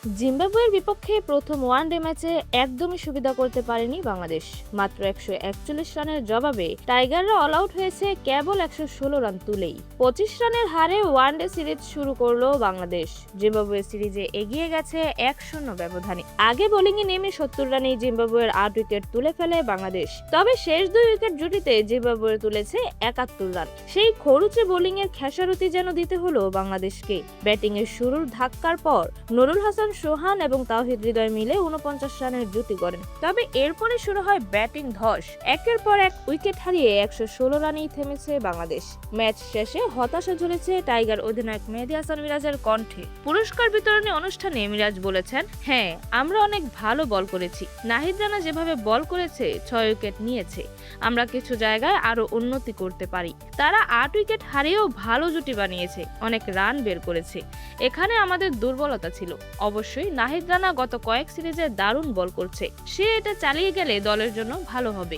জিম্বাবুয়ের বিপক্ষে প্রথম ওয়ানডে ম্যাচে একদমই সুবিধা করতে পারেনি বাংলাদেশ। মাত্র 141 রানের জবাবে টাইগাররা অল আউট হয়েছে কেবল 116 রান তুলেই। 25 রানের হারে ওয়ানডে সিরিজ শুরু করলো বাংলাদেশ। জিম্বাবুয়ে সিরিজে এগিয়ে গেছে 1-0 ব্যবধানে। আগে বোলিংয়ে নেমে 70 রানেই জিম্বাবুয়ের 8 উইকেট তুলে ফেলে বাংলাদেশ। তবে শেষ 2 উইকেট জুটিতে জিম্বাবুয়ে তুলেছে 71 রান। সেই খরুচে বোলিংয়ের খেসারতি যেন দিতে হলো বাংলাদেশকে। ব্যাটিংয়ের শুরুর ধাক্কার পর নুরুল হাসান, সোহান এবং তাওহিদ হৃদয় মিলে 49 রানের জুটি গড়েন। তবে এরপরে শুরু হয় ব্যাটিং ধস। একের পর এক উইকেট হারিয়ে 116 রানেই থেমেছে বাংলাদেশ। ম্যাচ শেষে হতাশা ঝরেছে টাইগার অধিনায়ক মেহেদী হাসান মিরাজের কণ্ঠে। পুরস্কার বিতরণী অনুষ্ঠানে মিরাজ বলেছেন, হ্যাঁ, আমরা অনেক ভালো বল করেছি। নাহিদ রানা যেভাবে বল করেছে, 6 উইকেট নিয়েছে। আমরা কিছু জায়গায় আরো উন্নতি করতে পারি। তারা 8 উইকেট হারিয়েও ভালো জুটি বানিয়েছে, অনেক রান বের করেছে। এখানে আমাদের দুর্বলতা ছিল। অবশ্যই নাহিদ রানা গত কয়েক সিরিজে দারুণ বল করছে। সে এটা চালিয়ে গেলে দলের জন্য ভালো হবে।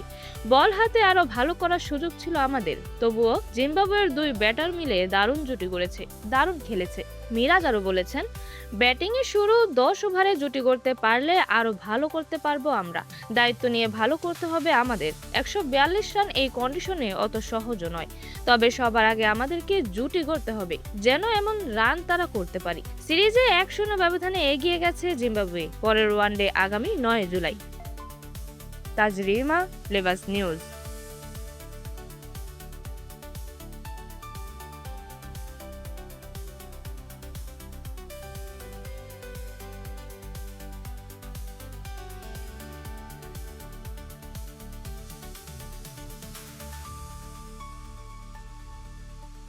বল হাতে আরো ভালো করার সুযোগ ছিল আমাদের। তবুও জিম্বাবুয়ের 2 ব্যাটার মিলে দারুণ জুটি গড়েছে, দারুণ খেলেছে। মিরাজ আরো বলেছেন, ব্যাটিং এ শুরু 10 ওভারে জুটি করতে পারলে আরো ভালো করতে পারবো আমরা। দায়িত্ব নিয়ে ভালো করতে হবে আমাদের। 142 রান এই কন্ডিশনে অত সহজও নয়। তবে সবার আগে আমাদেরকে জুটি করতে হবে, যেন এমন রান তারা করতে পারি। সিরিজে 1-0 ব্যবধানে এগিয়ে গেছে জিম্বাবুয়ে। পরের ওয়ানডে আগামী 9 জুলাই। তাজরিমা, লেভাস নিউজ।